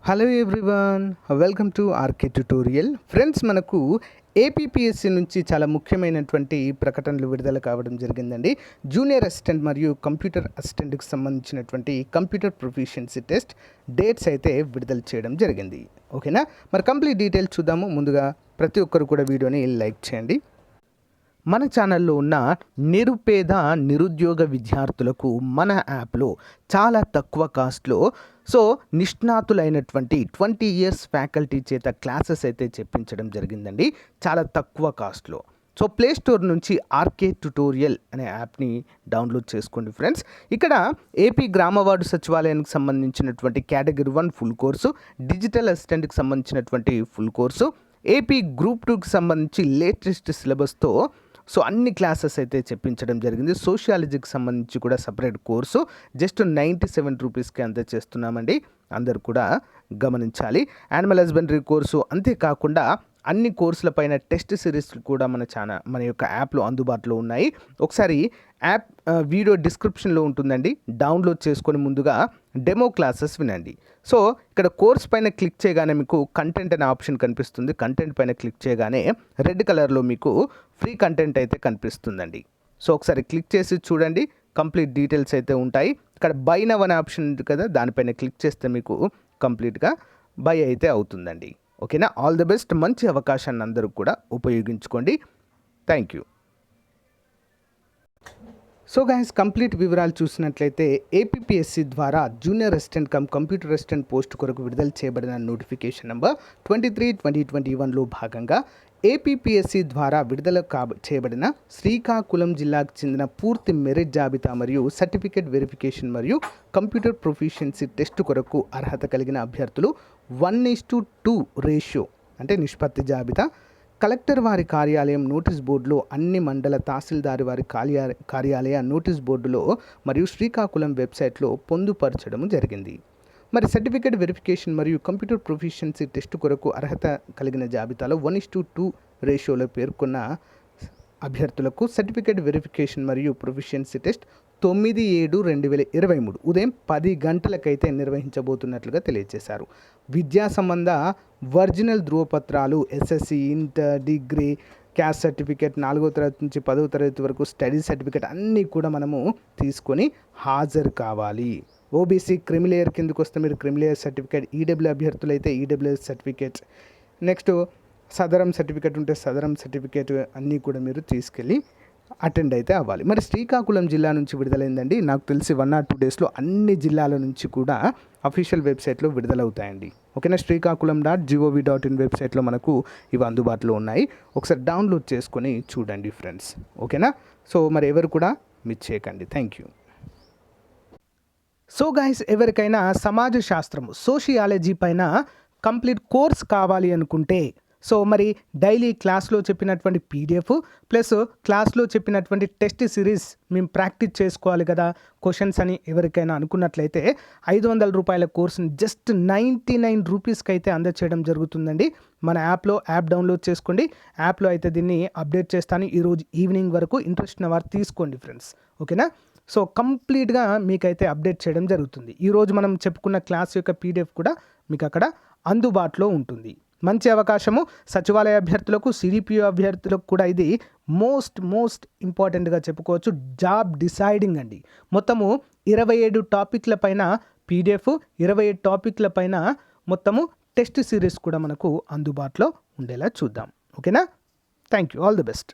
Hello everyone, welcome to RK tutorial. Friends, మనకు APPSC నుంచి చాలా ముఖ్యమైనటువంటి ప్రకటనలు విడుదల కావడం జరిగిందండి. జూనియర్ అసిస్టెంట్ మరియు కంప్యూటర్ అసిస్టెంట్కి సంబంధించినటువంటి కంప్యూటర్ ప్రొఫిషియన్సీ టెస్ట్ డేట్స్ అయితే విడుదల చేయడం జరిగింది. ఓకేనా, మరి కంప్లీట్ డీటెయిల్స్ చూద్దాము. ముందుగా ప్రతి ఒక్కరు కూడా వీడియోని లైక్ చేయండి. మన ఛానల్లో ఉన్న నిరుద్యోగ విద్యార్థులకు మన యాప్లో చాలా తక్కువ కాస్ట్లో నిష్ణాతులైనటువంటి 20 ఇయర్స్ ఫ్యాకల్టీ చేత క్లాసెస్ అయితే చెప్పించడం జరిగిందండి, చాలా తక్కువ కాస్ట్లో. ప్లే స్టోర్ నుంచి ఆర్కే ట్యుటోరియల్ అనే యాప్ని డౌన్లోడ్ చేసుకోండి ఫ్రెండ్స్. ఇక్కడ ఏపీ గ్రామ వార్డు సచివాలయానికి సంబంధించినటువంటి కేటగిరీ 1 ఫుల్ కోర్సు, డిజిటల్ అసిస్టెంట్కి సంబంధించినటువంటి ఫుల్ కోర్సు, ఏపీ గ్రూప్ 2కి సంబంధించి లేటెస్ట్ సిలబస్తో అన్ని క్లాసెస్ అయితే చెప్పించడం జరిగింది. సోషియాలజీకి సంబంధించి కూడా సపరేట్ కోర్సు జస్ట్ 97 రూపీస్కి అంతే చేస్తున్నామండి, అందరు కూడా గమనించాలి. యానిమల్ హస్బెండరీ కోర్సు, అంతేకాకుండా అన్ని కోర్సుల పైన టెస్ట్ సిరీస్ కూడా మన యొక్క యాప్లో అందుబాటులో ఉన్నాయి. ఒకసారి యాప్ వీడియో డిస్క్రిప్షన్లో ఉంటుందండి, డౌన్లోడ్ చేసుకొని ముందుగా డెమో క్లాసెస్ వినండి. ఇక్కడ కోర్స్ పైన క్లిక్ చేయగానే మీకు కంటెంట్ అనే ఆప్షన్ కనిపిస్తుంది. కంటెంట్ పైన క్లిక్ చేయగానే రెడ్ కలర్లో మీకు ఫ్రీ కంటెంట్ అయితే కనిపిస్తుందండి. ఒకసారి క్లిక్ చేసి చూడండి, కంప్లీట్ డీటెయిల్స్ అయితే ఉంటాయి. ఇక్కడ బై నవ్ అనే ఆప్షన్ ఉంది కదా, దానిపైన క్లిక్ చేస్తే మీకు కంప్లీట్గా బై అయితే అవుతుందండి. ఓకేనా, ఆల్ ది బెస్ట్. మంచి అవకాశాన్ని అందరూ కూడా ఉపయోగించుకోండి. Thank you. గైస్, కంప్లీట్ వివరాలు చూసినట్లయితే ఏపీపీఎస్సీ ద్వారా junior assistant computer assistant post కొరకు విడుదల చేయబడిన నోటిఫికేషన్ నెంబర్ 23/2021లో భాగంగా ఏపీపీఎస్సీ ద్వారా విడుదల చేయబడిన శ్రీకాకుళం జిల్లాకు చెందిన పూర్తి మెరిట్ జాబితా మరియు సర్టిఫికేట్ వెరిఫికేషన్ మరియు కంప్యూటర్ ప్రొఫిషియన్సీ టెస్ట్ కొరకు అర్హత కలిగిన అభ్యర్థులు 1:2 రేషియో అంటే నిష్పత్తి జాబితా కలెక్టర్ వారి కార్యాలయం నోటీస్ బోర్డులో, అన్ని మండల తహసీల్దార్ వారి కార్యాలయ నోటీస్ బోర్డులో మరియు శ్రీకాకుళం వెబ్సైట్లో పొందుపరచడం జరిగింది. మరి సర్టిఫికేట్ వెరిఫికేషన్ మరియు కంప్యూటర్ ప్రొఫిషియన్సీ టెస్ట్ కొరకు అర్హత కలిగిన జాబితాలో 1:2 రేషియోలో పేర్కొన్న అభ్యర్థులకు సర్టిఫికేట్ వెరిఫికేషన్ మరియు ప్రొఫిషియన్సీ టెస్ట్ 9/7/2023 ఉదయం 10 గంటలకైతే నిర్వహించబోతున్నట్లుగా తెలియజేశారు. విద్యా సంబంధ ఒరిజినల్ ధృవపత్రాలు, SSC, inter, degree, caste certificate, 4వ తరగతి నుంచి 10వ తరగతి వరకు స్టడీ సర్టిఫికేట్ అన్నీ కూడా మనము తీసుకొని హాజరు కావాలి. ఓబీసీ క్రిమిలేయర్ కిందకు వస్తే మీరు క్రిమిలేయర్ సర్టిఫికేట్, ఈడబ్ల్యూ అభ్యర్థులు అయితే ఈడబ్ల్యూఎస్ సర్టిఫికేట్, నెక్స్ట్ సదరం సర్టిఫికేట్ ఉంటే సదరం సర్టిఫికేట్ అన్నీ కూడా మీరు తీసుకెళ్ళి అటెండ్ అయితే అవ్వాలి. మరి శ్రీకాకుళం జిల్లా నుంచి విడుదలైందండి. నాకు తెలిసి 1 or 2 డేస్లో అన్ని జిల్లాల నుంచి కూడా అఫీషియల్ వెబ్సైట్లో విడుదలవుతాయండి. ఓకేనా, శ్రీకాకుళం.gov.in వెబ్సైట్లో మనకు ఇవి అందుబాటులో ఉన్నాయి. ఒకసారి డౌన్లోడ్ చేసుకొని చూడండి ఫ్రెండ్స్. ఓకేనా, మరి ఎవరు కూడా మిస్ చేయకండి. Thank you. గైస్, ఎవరికైనా సమాజ శాస్త్రము సోషియాలజీ పైన కంప్లీట్ కోర్స్ కావాలి అనుకుంటే మరి డైలీ క్లాస్లో చెప్పినటువంటి పీడిఎఫ్ ప్లస్ క్లాస్లో చెప్పినటువంటి టెస్ట్ సిరీస్ మేము ప్రాక్టీస్ చేసుకోవాలి కదా క్వశ్చన్స్ అని ఎవరికైనా అనుకున్నట్లయితే 500 రూపాయల కోర్సుని జస్ట్ 99 రూపీస్కి అయితే అందచేయడం జరుగుతుందండి. మన యాప్ డౌన్లోడ్ చేసుకోండి. యాప్లో అయితే దీన్ని అప్డేట్ చేస్తాను ఈరోజు ఈవినింగ్ వరకు. ఇంట్రెస్ట్ ఉన్న వారు తీసుకోండి ఫ్రెండ్స్. ఓకేనా, కంప్లీట్గా మీకైతే అప్డేట్ చేయడం జరుగుతుంది. ఈరోజు మనం చెప్పుకున్న క్లాస్ యొక్క పీడిఎఫ్ కూడా మీకు అక్కడ అందుబాటులో ఉంటుంది. మంచి అవకాశము సచివాలయ అభ్యర్థులకు, సిడిపిఓ అభ్యర్థులకు కూడా ఇది మోస్ట్ ఇంపార్టెంట్గా చెప్పుకోవచ్చు. జాబ్ డిసైడింగ్ అండి. మొత్తము 27 టాపిక్ల పైన పీడిఎఫ్, 27 టాపిక్ల పైన మొత్తము టెస్ట్ సిరీస్ కూడా మనకు అందుబాటులో ఉండేలా చూద్దాం. ఓకేనా, thank you, all the best.